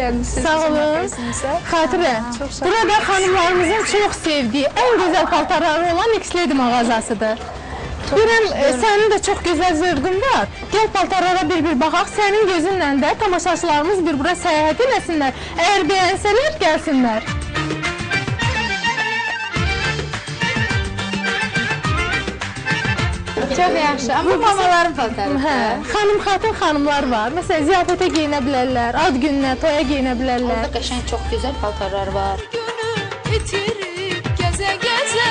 gəlmişsiniz. Sağ olun. Xatirə, burada xanımlarımızın çox sevdiyi, ən gözəl paltarları olan X-Lady mağazasıdır. Görəm, sənin də çox gözəl zövqün var. Gəl paltarlara bir baxaq, sənin gözünlə də tamaşaçılarımız bir bura səyahət eləsinlər. Əgər bəyənsələr, gəlsinlər. Çox yaxşı, amma mamaların paltarıdır. Xanım xatın xanımlar var. Məsələn, ziyafətə geyinə bilərlər, ad gününə, toya geyinə bilərlər. Orada qəşəng çox gözəl paltarlar var. Günü itirib gəzə-gəzə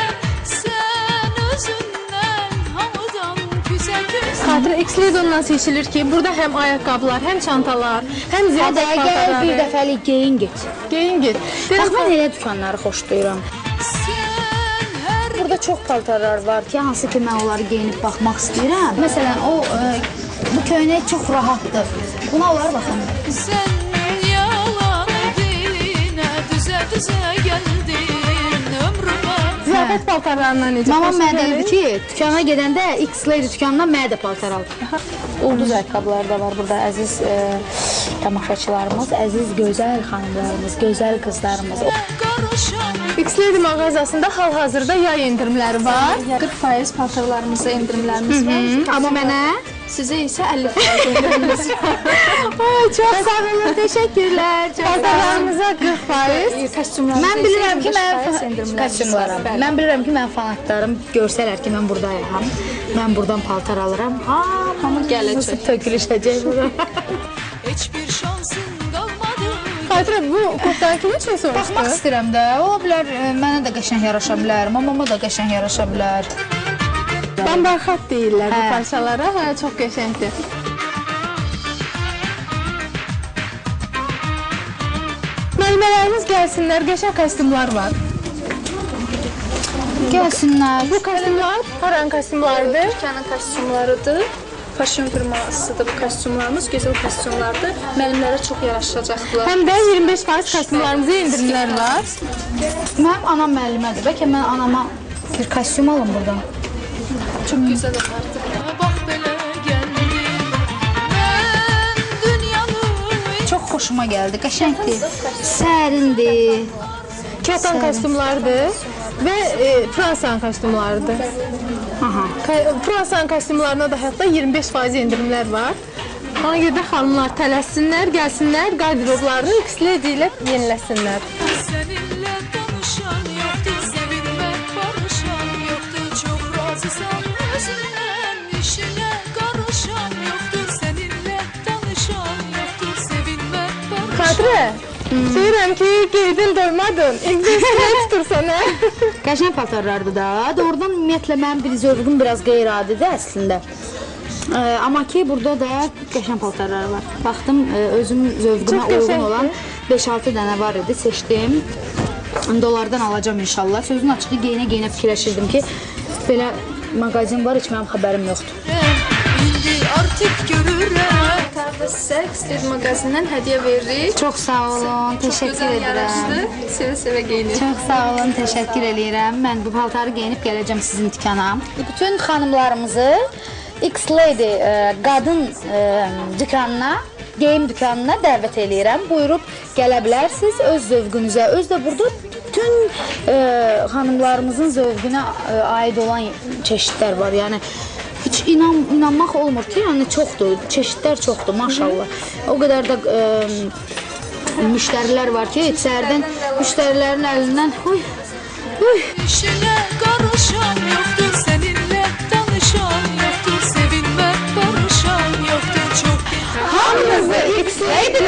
sən özündən hamıdan küsə-küsə. Xatirə, X-Lady ondan seçilir ki, burada həm ayaqqabılar, həm çantalar, həm ziyafət paltarları. Gəl bir dəfəlik geyin get. Geyin get. Bax, mən elə dükanları xoşlayıram. Burada çox paltarlar var ki, hansı ki mən onları geyinib baxmaq istəyirəm. Məsələn, bu köynək çox rahatdır. Buna olar baxın. Sən yalan edinə düzə gəldin ömrümə. Ziyafət paltarlarından necə? Mama mənə deyir ki, dükana gedəndə X-Lady dükanından mənə də paltar al. Ulduz ayaqqabıları da var burada, əziz tamaşaçılarımız, əziz gözəl xanımlarımız, gözəl qızlarımız. X-Lady mağazasında hal-hazırda yay endirimləri var. 40% paltarlarımızda endirimlərimiz var. Amma mənə Sizə isə 50% endirimimiz var. çox sağ olun, təşəkkürlər. Paltarlarımıza 40%. Mən bilirəm ki, mən bilirəm ki, mən fanatlarım görsələr ki, mən buradayam. Mən buradan paltar alıram. Hamı gələcək. Tökülüşəcək bura. Heç bir şansın qalmadı. Xatirə, bu kurtdan kim üçün soruşdu? Baxmaq istəyirəm də. Ola bilər, mənə də qəşəng yaraşa bilər. Mamama da qəşəng yaraşa bilər. Bambarxat deyirlər bu parçalara. Hə, çox qəşəngdir. Müəllimələrimiz gəlsinlər, qəşəng kostyumlar var. Gəlsinlər. Bu kostyumlar haranın kostyumlarıdır? Türkiyənin kostyumlarıdır. Fashion firmasıdır bu kostyumlarımız, gözəl kostyumlardır. Müəllimlərə çox yaraşacaqlar. Həm də 25% kostyumlarımıza endirimlər var. Mənim anam müəllimədir. Bəlkə mən anama bir kostyum alım buradan. Çox gözəl olardı. Bax belə gəldim. Mən dünyanı Çox xoşuma gəldi. Qəşəngdir. Sərindir. Katan kostyumlardır və Fransanın kostyumlarıdır. Aha. Fransanın kostyumlarına da hətta 25% endirimlər var. Ona görə də xanımlar tələssinlər, gəlsinlər, qardiroblarını X-Lady ilə yeniləsinlər. Səninlə danışan yoxdur, sevinmə barışan yoxdur, çox razısan özündən, işinə qarışan yoxdur, səninlə danışan yoxdur, sevinmə barışan. Xatirə, deyirəm ki, qeydin doymadın, İngilizcə tutursan, hə? Qəşəng paltarlardır da. Doğrudan ümumiyyətlə mənim bir zövqüm biraz qeyri-adidir əslində. Amma ki, burada da qəşəng paltarlar var. Baxdım, özüm zövqümə uyğun olan 5-6 dənə var idi, seçdim. Onlardan alacağım inşallah. Sözün açığı geyinə-geyinə fikirləşirdim ki, belə mağazin var, heç mənim xəbərim yoxdur. İndi artıq görürəm. Paltarda sizə X-Lady mağazindən hədiyyə veririk. Çox sağ olun, təşəkkür edirəm. Sevə-sevə geyinir. Çox sağ olun, təşəkkür edirəm. Mən bu paltarı geyinib gələcəm sizin dükana. Bütün xanımlarımızı X-Lady qadın dükanına, geyim dükanına dəvət eləyirəm. Buyurub gələ bilərsiniz öz zövqünüzə. Öz də burada bütün xanımlarımızın zövqünə aid olan çeşidlər var. Yəni heç inanmaq olmur ki, yəni çoxdur, çeşidlər çoxdur, maşallah. O qədər də müştərilər var ki, içərdən müştərilərin əlindən İşinə qarışan yoxdur, səninlə danışan yoxdur, sevinmə barışan yoxdur, çox Hamınızı X-Lady